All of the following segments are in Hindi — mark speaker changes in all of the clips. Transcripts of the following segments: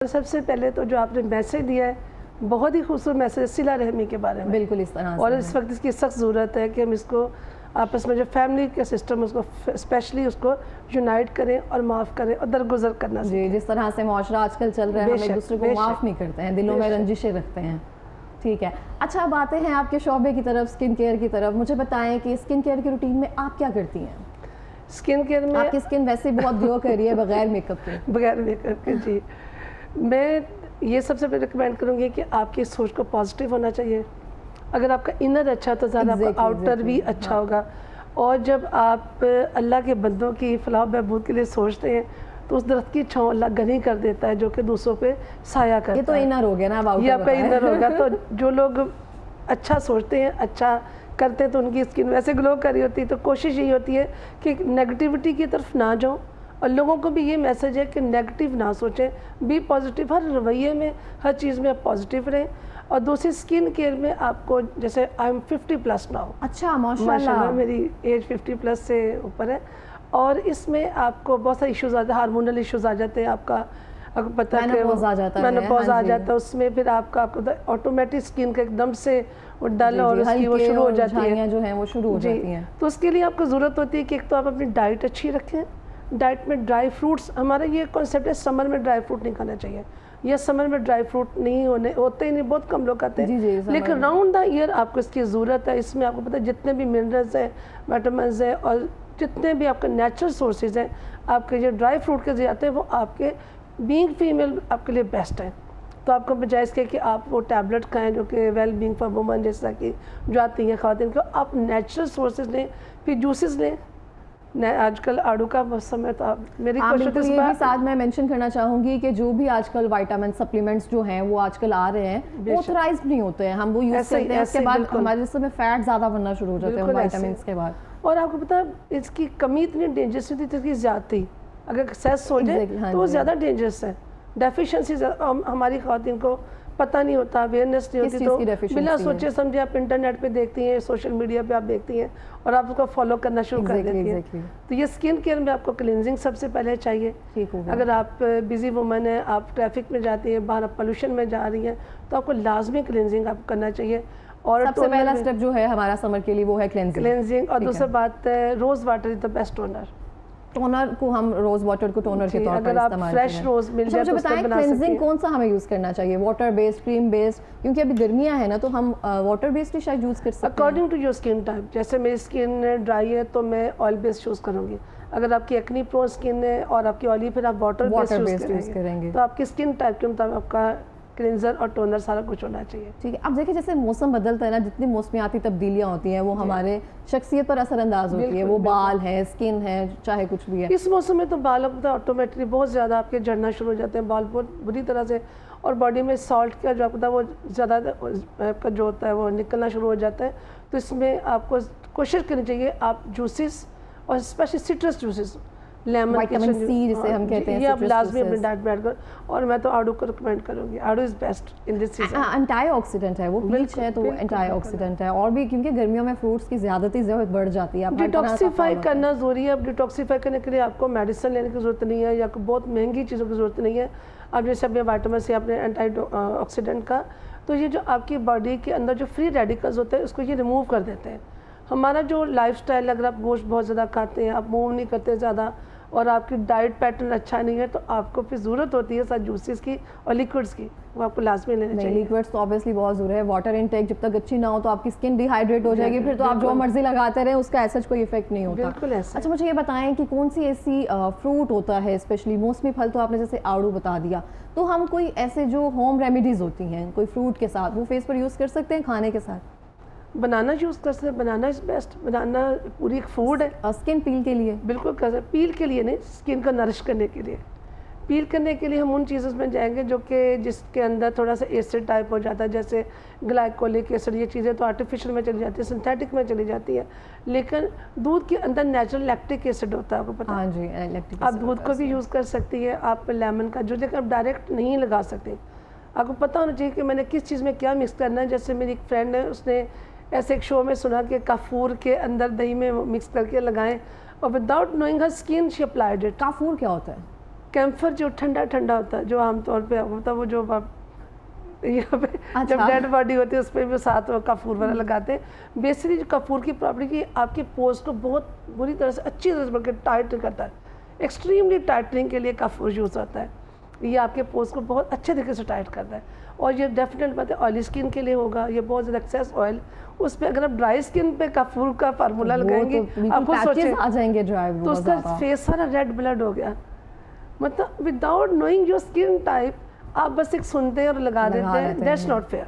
Speaker 1: सबसे पहले तो जो आपने मैसेज दिया है बहुत ही खूबसूरत मैसेज सिला रहमी के बारे में,
Speaker 2: बिल्कुल इस तरह से
Speaker 1: और इस वक्त इसकी सख्त ज़रूरत है कि हम इसको आपस में जो फैमिली का सिस्टम उसको स्पेशली उसको यूनाइट करें और माफ़ करें और दरगुजर करना
Speaker 2: जी। जिस तरह से मुआशरा आजकल चल रहा है, हम एक दूसरे को माफ़ नहीं करते हैं, दिलों में रंजिशें रखते हैं। ठीक है, अच्छा अब आते हैं आपके शोबे की तरफ, स्किन केयर की तरफ। मुझे बताएं कि स्किन केयर की रूटीन में आप क्या करती हैं?
Speaker 1: स्किन केयर में
Speaker 2: आपकी स्किन वैसे बहुत ग्लो कर रही है बगैर मेकअप के।
Speaker 1: बगैर मेकअप के जी, मैं ये सबसे पहले रिकमेंड करूँगी कि आपकी सोच को पॉजिटिव होना चाहिए। अगर आपका इनर अच्छा तो ज़्यादा आपका आउटर भी अच्छा होगा। और जब आप अल्लाह के बंदों की फलाह बहबूद के लिए सोचते हैं तो उस दरख्त की छाँव अल्लाह घनी कर देता है, जो कि दूसरों पे साया करता है।
Speaker 2: ये तो इनर हो गया ना, अब
Speaker 1: ये आपका इनर होगा। तो जो लोग अच्छा सोचते हैं, अच्छा करते हैं, तो उनकी स्किन वैसे ग्लो कर रही होती है। तो कोशिश यही होती है कि नेगेटिविटी की तरफ ना जाओ, और लोगों को भी ये मैसेज है कि नेगेटिव ना सोचें, बी पॉजिटिव। हर रवैये में, हर चीज़ में आप पॉजिटिव रहें। और दूसरी स्किन केयर में आपको, जैसे आई एम 50+ नाउ।
Speaker 2: अच्छा, माशाल्लाह
Speaker 1: मेरी एज 50+ से ऊपर है, और इसमें आपको बहुत सारे इश्यूज आते हैं, हार्मोनल इश्यूज आ जाते हैं। आपको पता है
Speaker 2: मेनोपॉज आ जाता है,
Speaker 1: मेनोपॉज आ जाता है, उसमें फिर आपको ऑटोमेटिक स्किन का एकदम से वो डल और उसकी वो शुरू हो जाती है,
Speaker 2: जो है वो शुरू हो जाती हैं।
Speaker 1: तो उसके लिए आपको ज़रूरत होती है कि एक तो आप अपनी डाइट अच्छी रखें। डाइट में ड्राई फ्रूट्स, हमारा ये कॉन्सेप्ट है समर में ड्राई फ्रूट नहीं खाना चाहिए। ये समर में ड्राई फ्रूट नहीं होते ही नहीं, बहुत कम लोग खाते हैं, लेकिन राउंड द ईयर आपको इसकी ज़रूरत है। इसमें आपको पता है जितने भी मिनरल्स हैं, विटामिन्स हैं, और जितने भी आपके नेचुरल सोर्सेज हैं, आपके जो ड्राई फ्रूट के ज़रिए आते हैं, वो आपके बीइंग फीमेल आपके लिए बेस्ट है। तो आपको बजाय इसके कि आप वो टैबलेट खाएं जो कि वेल बीइंग फॉर वुमन जैसा कि जो आती हैं ख़वातीन को, आप नेचुरल सोर्सेज लें, फिर जूसेस लें। आजकल आड़ू का मौसम है, तो आप मेरी कोशिश
Speaker 2: तो ये भी साथ मैं मेंशन करना चाहूँगी कि जो भी आजकल विटामिन सप्लीमेंट्स जो हैं वो आजकल आ रहे हैं, ऑथराइज्ड नहीं होते हैं, हम वो यूज़ करते हैं, उसके बाद हमारे जिस्म में फैट ज़्यादा बनना शुरू हो जाते हैं विटामिन के बाद।
Speaker 1: और आपको पता है इसकी कमी इतनी डेंजरस होती है, इसकी ज़्यादती अगर एक्सेस हो जाए तो वो ज़्यादा डेंजरस है। डेफिशिएंसी हमारी ख़वातीन को पता नहीं होता, अवेयरनेस नहीं होती, तो बिना सोचे समझे आप इंटरनेट पे देखती हैं, सोशल मीडिया पे आप देखती हैं, और आप उसको फॉलो करना शुरू कर देती हैं। तो ये स्किन केयर में आपको क्लिनजिंग सबसे पहले चाहिए। अगर आप बिजी वुमन हैं, आप ट्रैफिक में जाती हैं, बाहर प्रोल्यूशन में जा रही हैं, तो आपको लाजमी क्लिनजिंग आपको करना चाहिए। और
Speaker 2: सबसे पहला स्टेप जो है हमारा समर के लिए वो है क्लिनजिंग।
Speaker 1: और दूसरी बात, rose water is the best toner.
Speaker 2: Toner को हम रोज वाटर को टोनर के तौर पर इस्तेमाल
Speaker 1: फ्रेश रोज मिल जाए तो उसको बना सकते हैं।
Speaker 2: क्लेंजिंग कौन सा हमें यूज करना चाहिए, वाटर बेस्ड, क्रीम बेस्ड? क्योंकि अभी गर्मियां है ना, तो हम वाटर बेस्ड ही शायद यूज कर सकते हैं
Speaker 1: according to your skin type. जैसे मेरी स्किन ड्राई है तो मैं ऑयल बेस्ड यूज करूंगी। अगर आपकी एक्नी प्रोन स्किन है और आपकी ऑयली, फिर आप वाटर बेस्ड यूज करेंगे। तो आपकी स्किन टाइप के मुताबिक आपका क्लिंजर और टोनर सारा कुछ होना चाहिए।
Speaker 2: ठीक है, अब देखिए जैसे मौसम बदलता है ना, जितनी मौसमियाती तब्दीलियाँ होती हैं वो हमारे शख्सियत पर असरअंदाज होती है। वो बाल है, स्किन है, चाहे कुछ भी है।
Speaker 1: इस मौसम में तो बाल ऑटोमेटिकली बहुत ज़्यादा आपके झड़ना शुरू हो जाते हैं, बाल बहुत बुरी तरह से। और बॉडी में सॉल्ट का जो आपका वो ज़्यादा आपका जो होता है वो निकलना शुरू हो जाता है। तो इसमें आपको कोशिश करनी चाहिए आप जूसेस, और specially citrus juices, lemon,
Speaker 2: vitamin C जिसे हम कहते हैं,
Speaker 1: ये आप लाजमी अपने डाइट में ऐड करो। और मैं तो आड़ू को रिकमेंड करूँगी, आड़ू is best in this season.
Speaker 2: Antioxidant है वो, ब्लीच है तो एंटीऑक्सीडेंट है। और भी क्योंकि गर्मियों में फ्रूट्स की ज़्यादती बढ़ जाती है,
Speaker 1: डिटॉक्सीफाई करना ज़रूरी है। अब डिटॉक्सीफाई करने के लिए आपको मेडिसिन लेने की ज़रूरत नहीं है, या बहुत महंगी चीज़ों की ज़रूरत नहीं है। अब जैसे अपने विटामिन से अपने एंटीऑक्सीडेंट का, तो ये जो आपकी बॉडी के अंदर जो फ्री रेडिकल्स होते हैं उसको ये रिमूव कर देते हैं। हमारा जो लाइफस्टाइल, अगर आप गोश्त बहुत ज़्यादा खाते हैं, आप मूव नहीं करते ज़्यादा, और आपकी डाइट पैटर्न अच्छा नहीं है, तो आपको फिर ज़रूरत होती है साथ जूसेस की और लिक्विड्स की, वो आपको लाजमी लेने चाहिए।
Speaker 2: लिक्विड्स तो ऑब्वियसली बहुत ज़रूरी है। वाटर इनटेक जब तक अच्छी ना हो तो आपकी स्किन डिहाइड्रेट हो जाएगी, फिर तो आप जो मर्जी लगाते रहें उसका ऐसा कोई इफेक्ट नहीं होता।
Speaker 1: बिल्कुल ऐसा।
Speaker 2: अच्छा, मुझे ये बताएं कि कौन सी ऐसी फ्रूट होता है, स्पेशली मौसमी फल तो आपने जैसे आड़ू बता दिया, तो हम कोई ऐसे जो होम रेमेडीज़ होती हैं कोई फ्रूट के साथ वो फेस पर यूज़ कर सकते हैं खाने के साथ?
Speaker 1: बनाना यूज़ कर सकते हैं, बनाना इज़ बेस्ट। बनाना पूरी एक फूड है।
Speaker 2: स्किन पील के लिए
Speaker 1: बिल्कुल कर सकते, पील के लिए नहीं, स्किन को नरिश करने के लिए। पील करने के लिए हम उन चीज़ों में जाएंगे जो कि जिसके अंदर थोड़ा सा एसिड टाइप हो जाता है, जैसे ग्लाइकोलिक एसिड। ये चीज़ें तो आर्टिफिशियल में चली जाती है, सिंथेटिक में चली जाती है, लेकिन दूध के अंदर नेचुरल लैक्टिक एसिड होता है, आपको पता है?
Speaker 2: हाँ जी, लैक्टिक
Speaker 1: आप दूध को भी यूज़ कर सकती है, आप लेमन का जूस, लेकिन आप डायरेक्ट नहीं लगा सकते। आपको पता होना चाहिए कि मैंने किस चीज़ में क्या मिक्स करना है। जैसे मेरी एक फ्रेंड है, उसने ऐसे एक शो में सुना कि काफूर के अंदर दही में मिक्स करके लगाएं, और without knowing her skin she applied it.
Speaker 2: काफूर क्या होता है?
Speaker 1: कैम्फर जो ठंडा ठंडा होता है, जो आमतौर पे होता है, वो जो आप यहाँ पे
Speaker 2: अच्छा।
Speaker 1: जब डेड बॉडी होती है उस पर भी साथ वो कपूर वगैरह लगाते हैं। बेसिकली जो कपूर की प्रॉपर्टी की आपकी पोज को बहुत बुरी तरह से अच्छी तरह से बल्कि टाइट करता है। एक्सट्रीमली टाइटनिंग के लिए कपूर यूज़ होता है। ये आपके पोज को बहुत अच्छे तरीके से टाइट करता है। और ये डेफिनेट बात है ऑयली स्किन के लिए होगा। ये बहुत ज़्यादा एक्सेस ऑयल उस पर अगर आप ड्राई स्किन पे कपूर का फार्मूला लगाएंगे, आप खुद सोचें
Speaker 2: आ जाएंगे ड्राई,
Speaker 1: तो उसका फेस सारा रेड ब्लड हो गया। मतलब without knowing your skin type आप बस एक सुनते हैं और लगा देते हैं, दैट्स नॉट फेयर।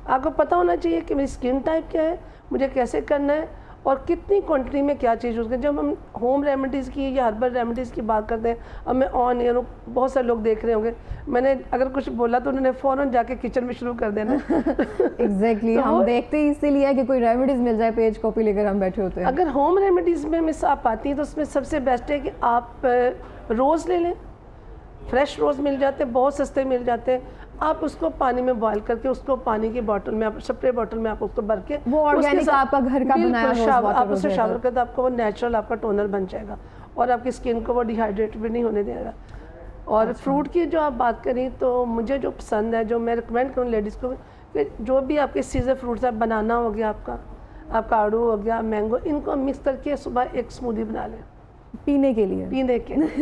Speaker 1: आपको पता होना चाहिए कि मेरी स्किन टाइप क्या है, मुझे कैसे करना है और कितनी क्वांटिटी में क्या चीज़ यूज़ करें। जब हम होम रेमेडीज़ की या हर्बल रेमेडीज़ की बात करते हैं, अब मैं ऑन एयर हूँ, बहुत सारे लोग देख रहे होंगे, मैंने अगर कुछ बोला तो उन्होंने फ़ौरन जाके किचन में शुरू कर देना।
Speaker 2: एग्जैक्टली
Speaker 1: तो
Speaker 2: हम देखते ही इसीलिए कि कोई रेमेडीज़ मिल जाए, पेज कॉपी लेकर हम बैठे होते हैं।
Speaker 1: अगर होम रेमेडीज़ में मिस आप आती हैं तो उसमें सबसे बेस्ट है कि आप रोज़ ले लें। फ्रेश रोज़ मिल जाते हैं, बहुत सस्ते मिल जाते हैं। आप उसको पानी में बॉईल करके उसको पानी की बोतल में, आप स्प्रे बोतल में आप उसको भर के,
Speaker 2: वो ऑर्गेनिक आपका घर का बनाया रोज़ वाटर
Speaker 1: आप उससे शावर करते तो आपको वो नेचुरल आपका टोनर बन जाएगा और आपकी स्किन को वो डिहाइड्रेट भी नहीं होने देगा। और फ्रूट की जो आप बात करें तो मुझे जो पसंद है, जो मैं रिकमेंड करूँ लेडीज़ को, कि जो भी आपके सीजन फ्रूट्स है, बनाना हो गया आपका आड़ू हो गया, मैंगो, इनको मिक्स करके सुबह एक स्मूदी बना लें
Speaker 2: पीने के लिए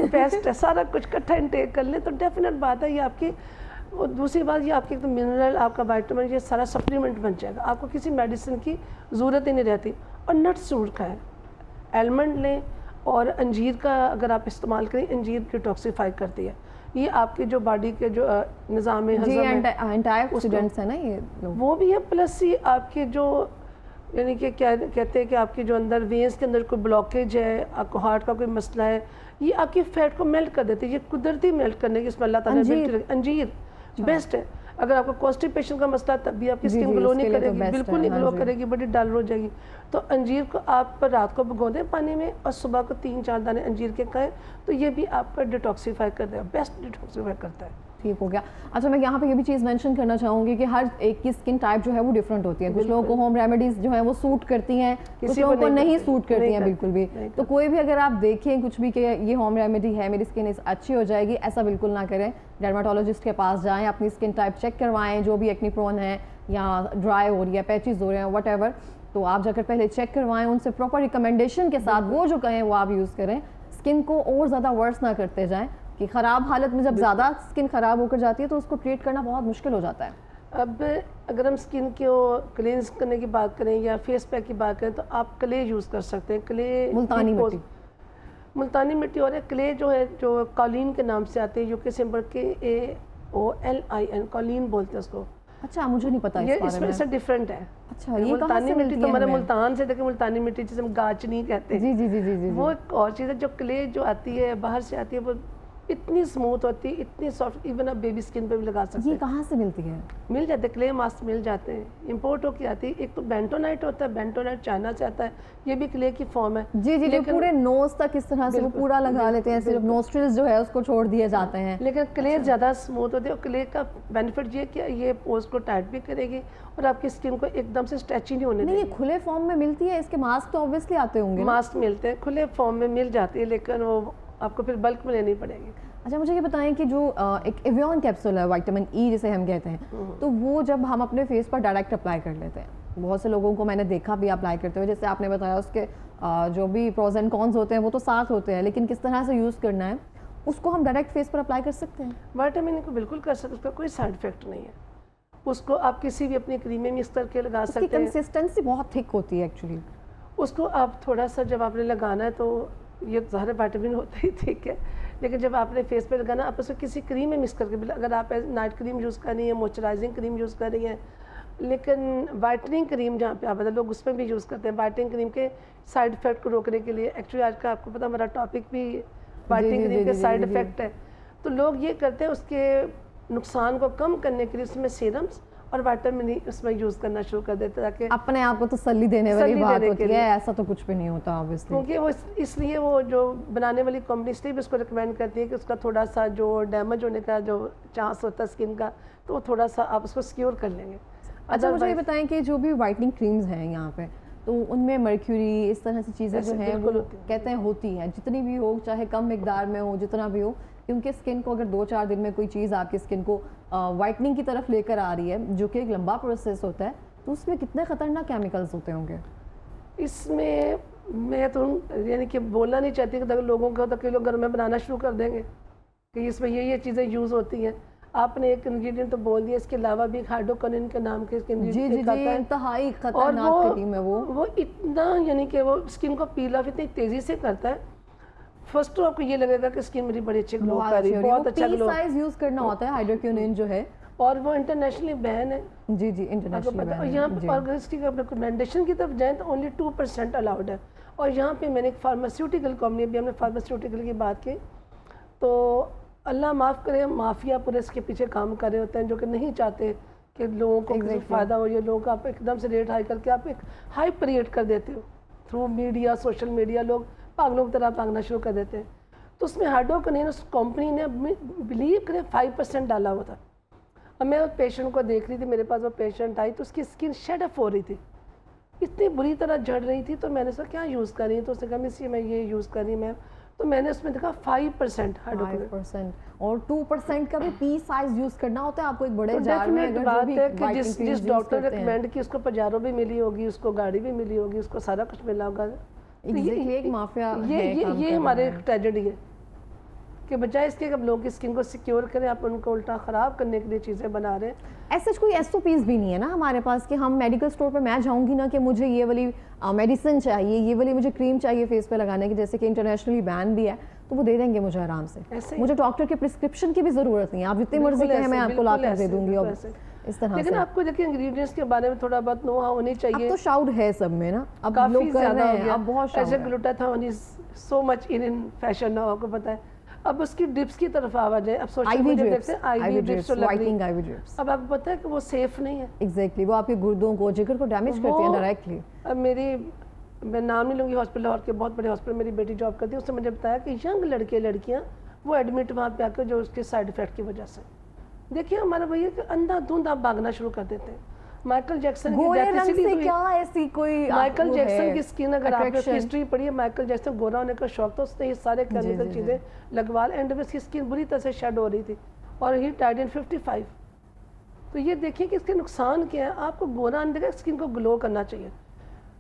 Speaker 1: बेस्ट है। सारा कुछ इकट्ठा इंटेक कर लें तो डेफिनेट बात है ये आपकी। और दूसरी बात ये आपकी तो मिनरल, आपका विटामिन, ये सारा सप्लीमेंट बन जाएगा। आपको किसी मेडिसिन की ज़रूरत ही नहीं रहती। और नट्स जरूर खाएं, आलमंड लें और अंजीर का अगर आप इस्तेमाल करें, अंजीर डिटॉक्सिफाई करती है। ये आपके जो बॉडी के जो निज़ाम
Speaker 2: एंटीऑक्सीडेंट्स है ना ये
Speaker 1: वो भी है, प्लस ये आपके जो यानी कि क्या कहते हैं कि आपके जो अंदर वेंस के अंदर कोई ब्लॉकेज है, आपको हार्ट का कोई मसला है, ये आपकी फैट को मेल्ट कर देते हैं। ये कुदरती मेल्ट करने की इसमें अल्लाह ताला ने अंजीर बेस्ट है। अगर आपको कॉन्स्टिपेशन का मसला तब भी आपकी स्किन ग्लो नहीं करेगी, बिल्कुल नहीं ग्लो करेगी, बड़ी डल हो जाएगी। तो अंजीर को आप रात को भिगो दें पानी में और सुबह को 3-4 दाने अंजीर के खाएं तो ये भी आपका डिटॉक्सीफाई कर देगा, बेस्ट डिटॉक्सीफाई करता है।
Speaker 2: ठीक हो गया। अच्छा, मैं यहाँ पे ये भी चीज़ मेंशन करना चाहूँगी कि हर एक की स्किन टाइप जो है वो डिफरेंट होती है। कुछ लोगों को होम रेमेडीज़ जो है वो सूट करती हैं, कुछ लोगों को नहीं सूट करती हैं बिल्कुल भी। तो कोई भी अगर आप देखें कुछ भी कि ये होम रेमेडी है, मेरी स्किन अच्छी हो जाएगी, ऐसा बिल्कुल ना करें। डर्माटोलॉजिस्ट के पास जाएँ, अपनी स्किन टाइप चेक करवाएँ, जो भी एक्ने प्रोन है या ड्राई हो रही है, पैचेस हो रहे हैं, वट तो आप जाकर पहले चेक करवाएं, उनसे प्रॉपर रिकमेंडेशन के साथ वो जो कहें वो आप यूज़ करें। स्किन को और ज़्यादा वर्स ना करते जाएं कि ख़राब हालत में जब ज़्यादा स्किन ख़राब होकर जाती है तो उसको ट्रीट करना बहुत मुश्किल हो जाता है।
Speaker 1: अब अगर हम स्किन को क्लींस करने की बात करें या फेस पैक की बात करें तो आप क्ले यूज़ कर सकते हैं। क्ले मुल्तानी मिट्टी और क्ले जो है, जो कॉलिन के नाम से आते हैं, यूके सिंबल KAOLIN, कॉलिन बोलते हैं उसको।
Speaker 2: अच्छा, मुझे नहीं पता
Speaker 1: ये इसमें से डिफरेंट है।
Speaker 2: अच्छा, ये
Speaker 1: मुल्तानी मिट्टी तो हमारे मुल्तान से, देखिए मुल्तानी मिट्टी जिसे हम गाचनी कहते हैं,
Speaker 2: जी,
Speaker 1: वो एक और चीज़ है। जो क्ले जो आती है बाहर से आती है वो इतनी स्मूथ होती है, इतनी सॉफ्ट, इवन आप बेबी स्किन पे भी लगा सकते हैं।
Speaker 2: ये कहाँ से मिलती है?
Speaker 1: मिल जाते हैं, क्ले मास्क मिल जाते हैं, इंपोर्ट होकर आती है। एक तो बेंटोनाइट होता है, बेंटोनाइट चाइना से आता है, ये भी क्ले की फॉर्म है।
Speaker 2: जी, जो पूरे नोज तक इस तरह से वो पूरा लगा लेते हैं, सिर्फ नोस्ट्रिल्स जो है उसको छोड़ दिए जाते हैं।
Speaker 1: लेकिन क्ले ज़्यादा स्मूथ होती है और क्ले का बेनिफिट ये कि ये पोज को टाइट भी करेगी और आपकी स्किन को एकदम से स्ट्रेची नहीं होने देगी।
Speaker 2: ये खुले फॉर्म में मिलती है, इसके मास्क तो ऑब्वियसली आते होंगे।
Speaker 1: मास्क मिलते हैं, खुले फॉर्म में मिल जाती है, लेकिन वो आपको फिर बल्क में लेनी पड़ेगी।
Speaker 2: अच्छा, मुझे ये बताएं कि जो एक एवियन कैप्सूल है, विटामिन ई जिसे हम कहते हैं, तो वो जब हम अपने फेस पर डायरेक्ट अप्लाई कर लेते हैं, बहुत से लोगों को मैंने देखा भी अप्लाई करते हुए, जैसे आपने बताया उसके जो भी प्रोज एंड कॉन्स होते हैं वो तो साथ होते हैं, लेकिन किस तरह से यूज़ करना है उसको हम डायरेक्ट फेस पर अप्लाई कर सकते हैं?
Speaker 1: विटामिन ई को बिल्कुल कर सकते हैं, उसका कोई साइड इफेक्ट नहीं है। उसको आप किसी भी अपनी क्रीम में मिक्स करके लगा सकते हैं।
Speaker 2: कंसिस्टेंसी बहुत थिक होती है एक्चुअली।
Speaker 1: उसको आप थोड़ा सा जब आपने लगाना है तो ये ज़ाहिर विटामिन होता ही ठीक है, लेकिन जब आपने फेस पे लगाना आप उसको किसी क्रीम में मिक्स करके, अगर आप नाइट क्रीम यूज़ कर रही हैं, मॉइस्चराइजिंग क्रीम यूज़ कर रही हैं, लेकिन वाइटनिंग क्रीम जहाँ पे आप लोग उसमें भी यूज़ करते हैं, वाइटनिंग क्रीम के साइड इफेक्ट को रोकने के लिए। एक्चुअली आज का आपको पता हमारा टॉपिक भी वाइटनिंग क्रीम के साइड इफेक्ट है, तो लोग ये करते हैं उसके नुकसान को कम करने के लिए उसमें सीरम्स और विटामिन ई उसमें यूज़ करना शुरू कर देते हैं, ताकि
Speaker 2: अपने आप को तसल्ली देने वाली बात होती है। ऐसा तो कुछ भी नहीं होता ऑब्वियसली,
Speaker 1: क्योंकि वो इसलिए वो जो बनाने वाली कंपनी इसलिए भी उसको रिकमेंड करती है कि उसका थोड़ा सा जो डैमेज होने का जो चांस होता है स्किन का, तो वो थोड़ा सा आप उसको सिक्योर कर लेंगे।
Speaker 2: अच्छा, मुझे ये बताएं कि जो भी वाइटनिंग क्रीम्स हैं यहाँ पे, तो उनमें मर्क्यूरी इस तरह से चीज़ें जो हैं वो कहते हैं होती हैं, जितनी भी हो, चाहे कम मिकदार में हो, जितना भी हो, क्योंकि स्किन को अगर 2-4 दिन में कोई चीज़ आपकी स्किन को वाइटनिंग की तरफ लेकर आ रही है, जो कि एक लंबा प्रोसेस होता है, तो उसमें कितने खतरनाक केमिकल्स होते होंगे?
Speaker 1: इसमें मैं तो यानी कि बोलना नहीं चाहती कि अगर लोगों को तो कई लोग घर में बनाना शुरू कर देंगे कि इसमें ये चीज़ें यूज़ होती हैं। आपने एक इंग्रेडिएंट तो बोल दिया, इसके अलावा भी हाइड्रोक्विनोन के नाम के इंग्रेडिएंट आता है,
Speaker 2: इंतहाई खतरनाक क्रीम है
Speaker 1: वो इतना यानी कि वो स्किन को पील ऑफ इतनी तेज़ी से करता है। फर्स्ट तो आपको ये लगेगा कि स्किन मेरी बड़ी अच्छी ग्लो कर रही है, बहुत अच्छा ग्लो।
Speaker 2: साइज यूज करना होता है हाइड्रोक्विनोन जो है,
Speaker 1: और वो इंटरनेशनली बैन है।
Speaker 2: जी इंटरनेशनली बैन है।
Speaker 1: यहाँ पर अगर इसकी रिकमेंडेशन की तरफ जाएँ तो ओनली 2% अलाउड है। और यहाँ पे मैंने एक फार्मास्यूटिकल कंपनी, अभी हमने फार्मास्यूटिकल की बात की, तो अल्लाह माफ़ करे, माफिया पूरे इसके पीछे काम कर रहे होते हैं, जो कि नहीं चाहते कि लोगों को किसी फ़ायदा हो। ये लोग आप एकदम से रेट हाई करके आप एक हाइप क्रिएट कर देते हो थ्रू मीडिया, सोशल मीडिया, लोग पागलों की तरह भागना शुरू कर देते हैं। तो उसमें हाइड्रोक्विनोन उस कंपनी ने बिलीव करें 5% डाला हुआ था। अब मैं उस पेशेंट को देख रही थी, मेरे पास वो पेशेंट आई तो उसकी स्किन शेड अप हो रही थी, इतनी बुरी तरह झड़ रही थी। तो मैंने सोचा क्या यूज़ कर रही है, तो उसने कहा मिस मैं ये यूज़ कर रही मैम। तो मैंने उसमें देखा 5% हाइड्रोक्विनोन,
Speaker 2: और 2% का भी पी साइज यूज करना होता है आपको एक बड़े जार में। अगर
Speaker 1: बात है कि जिस डॉक्टर ने रिकमेंड की उसको पजारो भी मिली होगी, उसको गाड़ी भी मिली होगी, उसको सारा कुछ मिला होगा।
Speaker 2: एक माफिया
Speaker 1: ये हमारे ट्रेजेडी है कि बजाय इसके अब लोगों की स्किन को सिक्योर करें, आप उनको उल्टा ख़राब करने के लिए चीज़ें बना रहे हैं।
Speaker 2: ऐसे कोई SOPs भी नहीं है ना हमारे पास कि हम मेडिकल स्टोर पे मैं जाऊंगी ना कि मुझे ये वाली मेडिसिन चाहिए, ये वाली मुझे क्रीम चाहिए फेस पे लगाने की, जैसे कि इंटरनेशनली बैन भी है, तो वो दे देंगे मुझे आराम से। मुझे डॉक्टर के प्रिस्क्रिप्शन की भी ज़रूरत नहीं है, आप जितनी मर्जी कहें मैं आपको ला कर दे दूंगी। और इस तरह
Speaker 1: लेकिन आपको देखिए इंग्रेडिएंट्स के बारे में थोड़ा बहुत नो होनी चाहिए।
Speaker 2: अब तो शाउट है सब में ना, अब
Speaker 1: काफी
Speaker 2: लोग कर
Speaker 1: ज़्यादा
Speaker 2: रहे हैं, अब बहुत शाउट है।
Speaker 1: Glutathione is so much in fashion now, आपको पता है। अब उसकी ड्रिप्स की तरफ आवाज है, अब सोशल मीडिया देखते हैं IV drips,
Speaker 2: whitening IV drips.
Speaker 1: अब आपको पता है कि वो सेफ नहीं है।
Speaker 2: एग्जैक्टली, वो आपके गुर्दों को, जिगर को डैमेज करती है डायरेक्टली।
Speaker 1: अब मैं नाम नहीं लूँगी, हॉस्पिटल और के बहुत बड़े हॉस्पिटल मेरी बेटी जॉब करती है, उसने मुझे बताया कि यंग लड़के लड़कियाँ वो एडमिट वहाँ पे आकर जो उसके साइड इफेक्ट की वजह से, देखिए हमारा भैया कि अंधाधुंध आप भागना शुरू कर देते हैं। माइकल जैक्सन की डेथ इसीलिए हुई।
Speaker 2: क्या ऐसी कोई
Speaker 1: माइकल जैक्सन की स्किन अगर आपने हिस्ट्री पढ़ी है, माइकल जैक्सन गोरा होने का शौक था, उसने ये सारे केमिकल चीज़ें लगवा, एंड में इसकी स्किन बुरी तरह से शेड हो रही थी और ही डाइड इन 55। तो ये देखिए कि इसके नुकसान क्या है। आपको गोरा होने का स्किन को ग्लो करना चाहिए,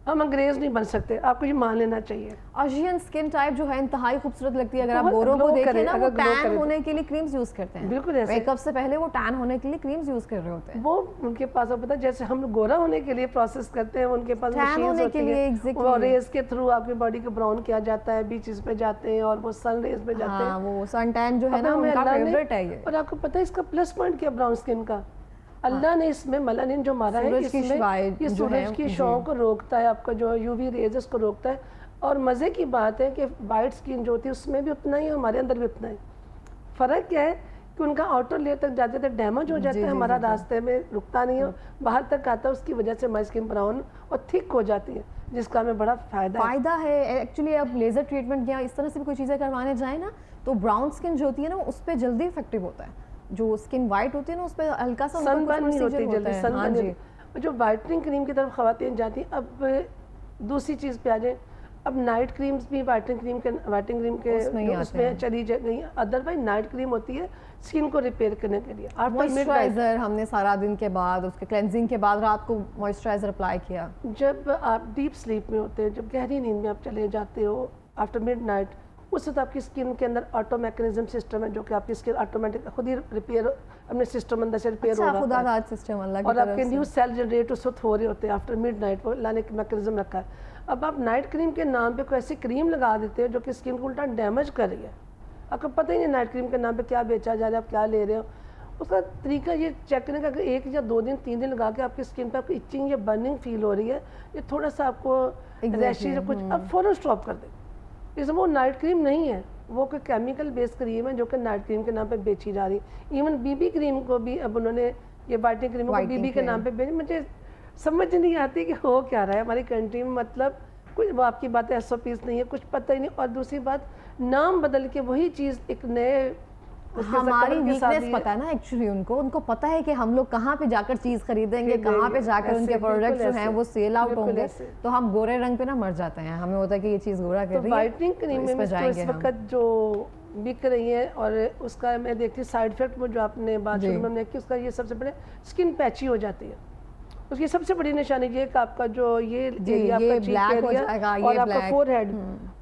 Speaker 1: हम अंग्रेज नहीं बन सकते, आपको ये मान लेना चाहिए।
Speaker 2: एशियन स्किन टाइप जो है इंतहाई खूबसूरत लगती है। अगर आप गोरों को देखें ना, वो टैन होने के लिए क्रीम्स यूज करते हैं,
Speaker 1: बिल्कुल ऐसे
Speaker 2: मेकअप से पहले वो टैन होने के लिए क्रीम्स यूज कर रहे होते हैं।
Speaker 1: वो उनके पास पता है, जैसे हम गोरा होने के लिए प्रोसेस करते हैं, उनके पास
Speaker 2: मशीन्स होती हैं,
Speaker 1: वो रेज के थ्रू आपकी बॉडी को ब्राउन किया जाता है, बीचेस पे जाते हैं और वो सन रेज पे जाते हैं।
Speaker 2: वो सन टैन जो है ना उनका फेवरेट है ये।
Speaker 1: और आपको पता है इसका प्लस पॉइंट क्या ब्राउन स्किन का, अल्लाह ने इसमें मेलानिन जो मारा है, इसमें ये सूरज की शॉ को रोकता है, आपका जो यूवी रेज उसको रोकता है। और मज़े की बात है कि वाइट स्किन जो होती है उसमें भी उतना ही, हमारे अंदर भी उतना ही। फ़र्क क्या है कि उनका आउटर लेयर तक जाते थे डैमेज हो जाता है, हमारा रास्ते में रुकता नहीं है, बाहर तक आता है, उसकी वजह से हमारी स्किन ब्राउन और थिक हो जाती है, जिसका हमें बड़ा फ़ायदा
Speaker 2: है। एक्चुअली अब लेज़र ट्रीटमेंट या इस तरह से भी कोई चीज़ें करवाने जाए ना, तो ब्राउन स्किन जो होती है ना उस पर जल्दी इफेक्टिव होता है। जो स्किन वाइट होती है ना उस पर हल्का सा
Speaker 1: सनबर्न नहीं होती जल्दी, सनबर्न नहीं। जो वाइटनिंग क्रीम की तरफ ख़वातीन जाती हैं। अब दूसरी चीज़ पे आ जाए, अब नाइट क्रीम्स भी वाइटनिंग क्रीम के उसमें चली गई। अदरवाइज नाइट क्रीम होती है स्किन को रिपेयर करने के लिए।
Speaker 2: मॉइस्चराइजर हमने सारा दिन के बाद, उसके क्लेंजिंग के बाद रात को मॉइस्चराइजर अप्लाई किया।
Speaker 1: जब आप डीप स्लीप में होते हैं, जब गहरी नींद में आप चले जाते हो आफ्टर मिडनाइट, उस वक्त आपकी स्किन के अंदर ऑटो मैकेनिज्म सिस्टम है, जो कि आपकी स्किन ऑटोमेटिक खुद ही रिपेयर, अपने सिस्टम अंदर से रिपेयर हो रहा है
Speaker 2: सिस्टम,
Speaker 1: और आपके न्यू सेल जनरेट उस वक्त हो रहे होते हैं आफ्टर मिडनाइट, वो लाने का मैकेनिज्म रखा है। अब आप नाइट क्रीम के नाम पे कोई ऐसी क्रीम लगा देते हो जो कि स्किन को उल्टा डैमेज कर रही है, आपको पता ही नहीं नाइट क्रीम के नाम पे क्या बेचा जा रहा है, आप क्या ले रहे हो। उसका तरीका ये चेक करने का, अगर 1 या 2 दिन 3 दिन लगा के आपकी स्किन पे आपको इचिंग या बर्निंग फील हो रही है, ये थोड़ा सा आपको रैशेज कुछ, अब फ़ौरन स्टॉप कर दें। इसमें वो नाइट क्रीम नहीं है, वो कोई केमिकल बेस्ड क्रीम है जो कि नाइट क्रीम के नाम पे बेची जा रही। इवन बीबी क्रीम को भी अब उन्होंने ये वाइटनिंग क्रीम को बीबी के नाम पे बेची। मुझे समझ नहीं आती कि हो क्या रहा है हमारी कंट्री में, मतलब कुछ वो आपकी बातें SOPs नहीं है, कुछ पता ही नहीं। और दूसरी बात, नाम बदल के वही चीज़ एक नए,
Speaker 2: हमारी वीकनेस पता है ना एक्चुअली, उनको पता है कि हम लोग कहाँ पे जाकर चीज़ खरीदेंगे, कहाँ पे जाकर उनके प्रोडक्ट जो हैं वो सेल आउट होंगे, तो हम गोरे रंग पे ना मर जाते हैं, हमें होता है कि ये चीज़ गोरा कर रही है।
Speaker 1: वाइटनिंग क्रीम में इस वक्त जो बिक रही हैं और उसका मैं देखती साइड इफेक्ट वो जो आपने बात शुरू में हमने की, उसका ये सबसे बड़े स्किन पैची हो जाती है। उसकी सबसे बड़ी निशानी ये है कि आपका जो ये एरिया आपका चीक एरिया और आपका फोरहेड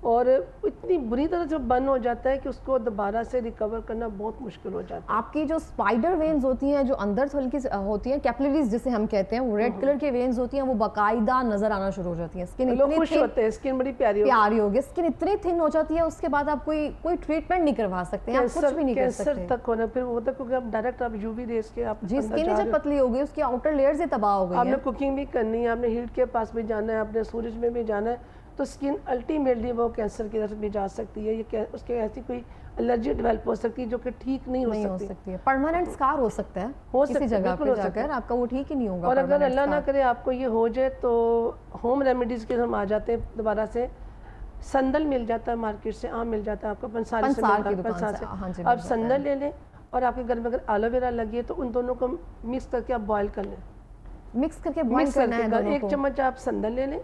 Speaker 1: और इतनी बुरी तरह से बर्न हो जाता है कि उसको दोबारा से रिकवर करना बहुत मुश्किल हो जाता है।
Speaker 2: आपकी जो स्पाइडर वेन्स होती हैं, जो अंदर हल्की होती हैं, कैपिलरीज जिसे हम कहते हैं, वो रेड कलर की वेन्स होती हैं, वो बाकायदा नजर आना शुरू हो जाती है। स्किन
Speaker 1: इतनी खुश होते हैं, स्किन बड़ी प्यारी
Speaker 2: होगी, स्किन इतनी थिन हो जाती है, उसके बाद आप कोई ट्रीटमेंट नहीं करवा सकते हैं, आप कुछ भी नहीं कर सकते।
Speaker 1: कैंसर तक होना फिर वो तक, क्योंकि आप डायरेक्ट आप यूवी रेज के आप
Speaker 2: जी स्किन जब पतली हो गई, उसकी आउटर लेयर से तबाह हो गई है।
Speaker 1: आपने कुकिंग भी करनी है, आपने हीट के पास भी जाना है, आपने सूरज में भी जाना है, तो स्किन अल्टीमेटली वो कैंसर की तरफ भी जा सकती है। ये उसके ऐसी कोई एलर्जी डेवलप हो सकती है जो कि ठीक नहीं हो सकती है।
Speaker 2: परमानेंट स्कार हो सकता है किसी जगह पे जाकर, आपका वो ठीक ही नहीं होगा।
Speaker 1: और अगर अल्लाह ना करे आपको ये हो जाए तो होम रेमेडीज के हम आ जाते हैं दोबारा से। संदल मिल जाता है मार्केट से, आम मिल जाता है आपको पंसार से, आप संदल ले लें और आपके घर में अगर एलोवेरा लगी है तो उन दोनों को मिक्स करके आप बॉयल कर लें।
Speaker 2: मिक्स करके बॉयल करना है दोनों को।
Speaker 1: 1 चम्मच आप संदल ले लें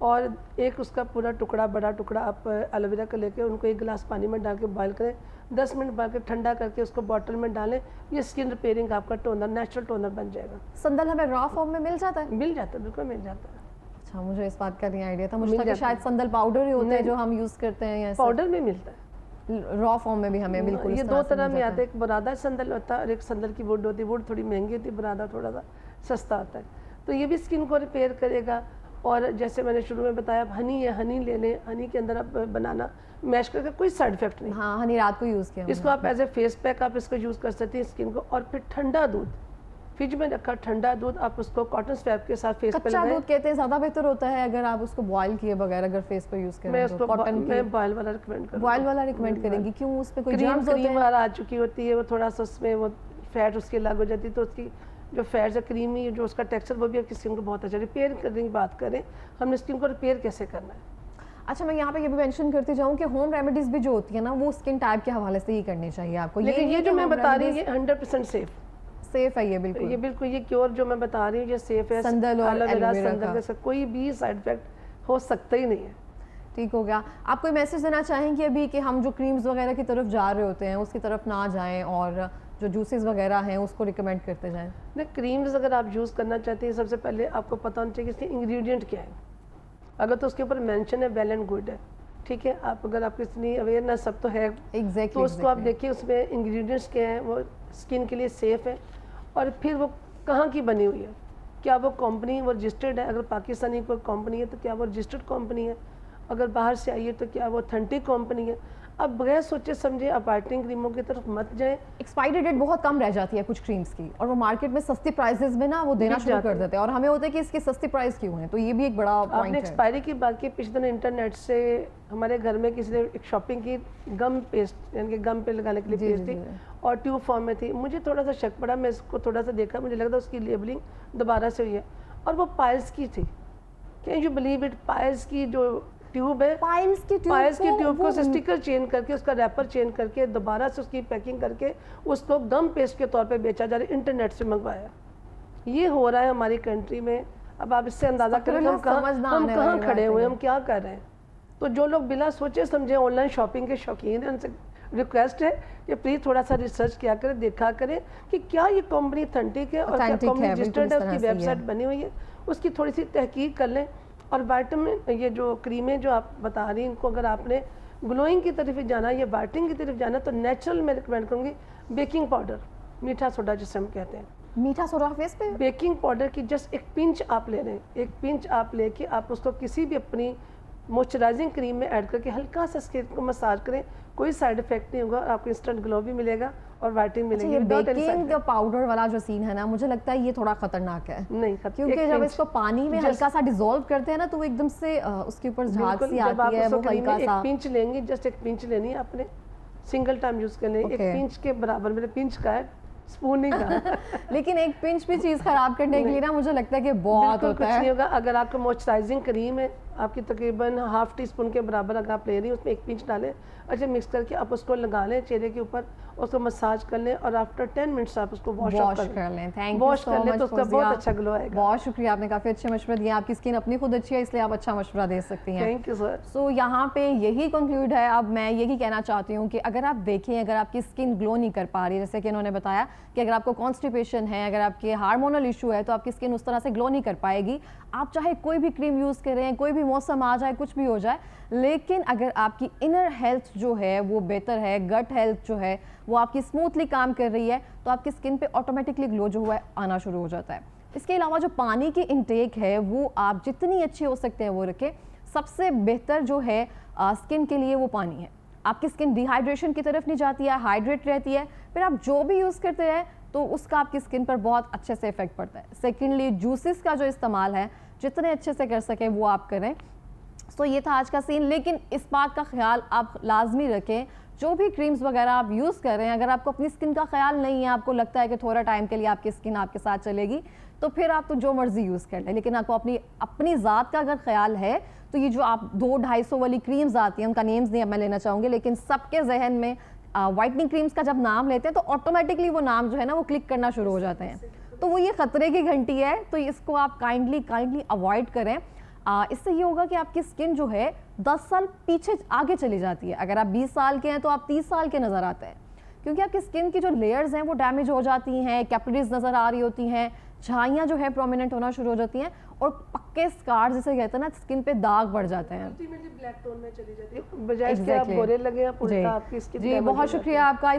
Speaker 1: और एक उसका पूरा टुकड़ा, बड़ा टुकड़ा आप एलोवेरा का लेके उनको 1 गिलास पानी में डाल के बॉयल करें। 10 मिनट बाद के ठंडा करके उसको बॉटल में डालें। ये स्किन रिपेयरिंग आपका टोनर, नेचुरल टोनर बन जाएगा।
Speaker 2: संदल हमें रॉ फॉर्म में मिल जाता है?
Speaker 1: मिल जाता है, बिल्कुल मिल जाता है।
Speaker 2: अच्छा, मुझे इस बात का नहीं आइडिया था, मुझे लगा शायद संदल पाउडर ही होता है जो हम यूज करते हैं। या
Speaker 1: पाउडर में मिलता है,
Speaker 2: रॉ फॉर्म में भी हमें बिल्कुल।
Speaker 1: ये 2 तरह में आता है, एक बुरादा संदल होता है और एक संदल की वुड होती है। वुड थोड़ी महंगी होती है, बुरादा थोड़ा सा सस्ता होता है। तो ये भी स्किन को रिपेयर करेगा। और जैसे मैंने शुरू में बताया, हनी है, हनी ले लें, हनी के अंदर आप बनाना मैश करके, कोई साइड इफेक्ट नहीं।
Speaker 2: हाँ, हनी रात को यूज़ किया,
Speaker 1: इसको आप एज ए फेस पैक आप इसको यूज़ कर सकते हैं स्किन को। और फिर ठंडा दूध, फ्रिज में रखा ठंडा दूध, आप उसको कॉटन स्वैप के साथ फेस पे लगाएं।
Speaker 2: कच्चा दूध कहते हैं ज़्यादा बेहतर होता है अगर आप उसको बॉयल किए बगैर अगर फेस पे यूज़ करें।
Speaker 1: मैं उसको बॉयल वाला रिकमेंड करूँगी।
Speaker 2: बॉयल वाला रिकमेंड करेंगी, क्यों? उस पे कोई
Speaker 1: जर्म्स क्रीम आ चुकी होती है, वो थोड़ा सा उसमें वो फैट उसकी अलग हो जाती है, तो उसकी जो फैट है क्रीमी, जो उसका टेक्सचर, वो भी आपकी स्किन को बहुत अच्छा। रिपेयर करने की बात करें, हमने स्किन को रिपेयर कैसे करना है।
Speaker 2: अच्छा, मैं यहाँ पे ये भी मेंशन करती जाऊँ कि होम रेमेडीज भी जो होती है ना, वो स्किन टाइप के हवाले से ही करनी चाहिए आपको।
Speaker 1: लेकिन ये जो मैं बता रही हूँ ये 100%
Speaker 2: सेफ है। ये बिल्कुल
Speaker 1: ये क्योर जो मैं बता रही हूँ ये सेफ है।
Speaker 2: संदल और एलोवेरा
Speaker 1: का कोई भी साइड इफेक्ट हो सकता ही नहीं है।
Speaker 2: ठीक हो गया। आप कोई मैसेज देना चाहेंगे अभी कि हम जो क्रीम्स वगैरह की तरफ जा रहे होते हैं उसकी तरफ ना जाएं और जो जूसेस वगैरह हैं उसको रिकमेंड करते जाएं?
Speaker 1: नहीं, क्रीम्स अगर आप यूज़ करना चाहते हैं, सबसे पहले आपको पता होना चाहिए कि इसके इंग्रेडिएंट क्या है। अगर तो उसके ऊपर मेंशन है वेल एंड गुड है, ठीक है। आप अगर आपको इतनी अवेयरनेस सब तो है तो उसको आप देखिए उसमें इंग्रेडिएंट्स क्या हैं, वो स्किन के लिए सेफ़ है। और फिर वो कहाँ की बनी हुई है, क्या वो कंपनी वो रजिस्टर्ड है। अगर पाकिस्तानी कोई कंपनी है तो क्या वो रजिस्टर्ड कंपनी है, अगर बाहर से आई है तो क्या वो ऑथेंटिक कंपनी है। अब बगैर सोचे समझे आप व्हाइटनिंग क्रीमों की तरफ मत जाएं।
Speaker 2: एक्सपायरी डेट बहुत कम रह जाती है कुछ क्रीम्स की और वो मार्केट में सस्ती प्राइसेस में ना वो देना शुरू कर देते हैं और हमें होता है कि इसकी सस्ती प्राइस क्यों है। तो ये भी एक बड़ा पॉइंट है।
Speaker 1: आपने एक्सपायरी की बात की, पिछले दिन इंटरनेट से हमारे घर में किसी ने एक शॉपिंग की, गम पेस्ट यानी कि गम पे लगाने के लिए पेस्ट थी और ट्यूब फॉर्म में थी। मुझे थोड़ा सा शक पड़ा, मैं इसको थोड़ा सा देखा, मुझे लगा उसकी लेबलिंग दोबारा से हुई है और वो पायल्स की थी। Can you believe it, piles की जो ट्यूब है, पायल्स की ट्यूब को स्टिकर चेंज करके उसका रैपर चेंज करके दोबारा से उसकी पैकिंग करके उसको गम पेस्ट के तौर पे बेचा जा रहा है, इंटरनेट से मंगवाया। ये हो रहा है हमारी कंट्री में। अब आप इससे अंदाज़ा करें हम कहाँ खड़े हुए, हम क्या कर रहे हैं। तो जो लोग बिना सोचे समझे ऑनलाइन शॉपिंग के शौकीन हैं, उनसे रिक्वेस्ट है कि प्लीज़ थोड़ा सा रिसर्च किया करें, देखा करें कि क्या ये कंपनी ऑथेंटिक है और क्या कंपनी रजिस्टर्ड है, उसकी वेबसाइट बनी हुई है, उसकी थोड़ी सी तहकीक कर लें। और विटामिन ये जो क्रीमें जो आप बता रही हैं, इनको अगर आपने ग्लोइंग की तरफ जाना या वाइटनिंग की तरफ जाना तो नेचुरल मैं रिकमेंड करूँगी बेकिंग पाउडर, मीठा सोडा जिसे हम कहते हैं।
Speaker 2: मीठा सोडा फेस पे? बेकिंग
Speaker 1: पाउडर की जस्ट 1 पिंच आप ले लें, 1 पिंच आप लेके आप उसको किसी भी अपनी मॉइस्चराइजिंग क्रीम में ऐड करके हल्का सा स्किन को मसाज करें, कोई साइड इफेक्ट नहीं होगा और आपको इंस्टेंट ग्लो भी मिलेगा और वाइटनिंग मिलेगी।
Speaker 2: बेकिंग पाउडर वाला जो सीन है ना, मुझे लगता है ये थोड़ा खतरनाक है।
Speaker 1: नहीं,
Speaker 2: क्योंकि जब इसको पानी में हल्का सा डिसॉल्व करते हैं ना तो वो एकदम से उसके ऊपर झाग सी आती है, वो हल्का सा।
Speaker 1: 1 पिंच लेंगे, जस्ट 1 पिंच लेनी है आपने, सिंगल टाइम यूज करने। 1 पिंच के बराबर, मेरे पिंच का है, स्पून नहीं का
Speaker 2: लेकिन 1 पिंच भी चीज खराब करने के लिए ना मुझे लगता है कि बहुत होता है।
Speaker 1: कुछ नहीं होगा। अगर आपको मॉइस्चराइजिंग क्रीम है आपकी तकरीबन हाफ टी स्पून के बराबर अगर आप ले रही हैं, उसमें 1 पिंच डालें। अच्छा मिक्स करके आप उसको लगा लें चेहरे के ऊपर, उसको मसाज कर लें और आफ्टर 10 मिनट्स आप उसको वॉश
Speaker 2: कर लें। थैंक यू
Speaker 1: वॉश
Speaker 2: सो
Speaker 1: कर लें
Speaker 2: मच
Speaker 1: तो उसका बहुत अच्छा ग्लो आएगा।
Speaker 2: बहुत शुक्रिया, आपने काफ़ी अच्छे मशवरे दिए। आपकी स्किन अपनी खुद अच्छी है, इसलिए आप अच्छा मशवरा दे सकती हैं।
Speaker 1: Thank you sir.
Speaker 2: सो यहाँ पे यही कंक्लूड है। अब मैं यही कहना चाहती हूँ कि अगर आप देखें, अगर आपकी स्किन ग्लो नहीं कर पा रही है, जैसे कि इन्होंने बताया कि अगर आपको कॉन्स्टिपेशन है, अगर आपके हार्मोनल इशू है, तो आपकी स्किन उस तरह से ग्लो नहीं कर पाएगी। आप चाहे कोई भी क्रीम यूज़ करें, कोई भी मौसम आ जाए, कुछ भी हो जाए, लेकिन अगर आपकी इनर हेल्थ जो है वो बेहतर है, गट हेल्थ जो है वो आपकी स्मूथली काम कर रही है, तो आपकी स्किन पे ऑटोमेटिकली ग्लो जो हुआ है आना शुरू हो जाता है। इसके अलावा जो पानी की इनटेक है वो आप जितनी अच्छी हो सकते हैं वो रखें। सबसे बेहतर जो है स्किन के लिए वो पानी है। आपकी स्किन डिहाइड्रेशन की तरफ नहीं जाती है, हाइड्रेट रहती है। फिर आप जो भी यूज़ करते हैं तो उसका आपकी स्किन पर बहुत अच्छे से इफेक्ट पड़ता है। सेकेंडली जूसेस का जो इस्तेमाल है जितने अच्छे से कर सकें वो आप करें। सो ये था आज का सीन। लेकिन इस बात का ख्याल आप लाजमी रखें, जो भी क्रीम्स वगैरह आप यूज़ कर रहे हैं, अगर आपको अपनी स्किन का ख्याल नहीं है, आपको लगता है कि थोड़ा टाइम के लिए आपकी स्किन आपके साथ चलेगी, तो फिर आप तो जो मर्जी यूज़ कर लें। लेकिन आपको अपनी ज़ात का अगर ख्याल है तो ये जो आप 200-250 वाली क्रीम्स आती हैं, उनका नेम्स नहीं अब मैं लेना चाहूँगी, लेकिन सबके जहन में वाइटनिंग क्रीम्स का जब नाम लेते हैं तो ऑटोमेटिकली वो नाम जो है ना वो क्लिक करना शुरू हो जाते हैं। तो वो ये ख़तरे की घंटी है, तो इसको आप काइंडली अवॉइड करें। इससे ये होगा कि आपकी स्किन जो है 10 साल पीछे आगे चली जाती है। अगर आप 20 साल के हैं तो आप 30 साल के नज़र आते हैं, क्योंकि आपकी स्किन की जो लेयर्स हैं वो डैमेज हो जाती हैं, कैपिलरीज नज़र आ रही होती हैं, झाइयाँ जो है प्रोमिनेंट होना शुरू हो जाती हैं और पक्के स्कार जिसे कहते हैं ना, स्किन पे दाग पड़ जाते हैं।
Speaker 1: अल्टीमेटली ब्लैक टोन में चली जाती है, बजाय इसके आप गोरे लगे, आप उल्टा आपकी स्किन।
Speaker 2: जी बहुत शुक्रिया आपका।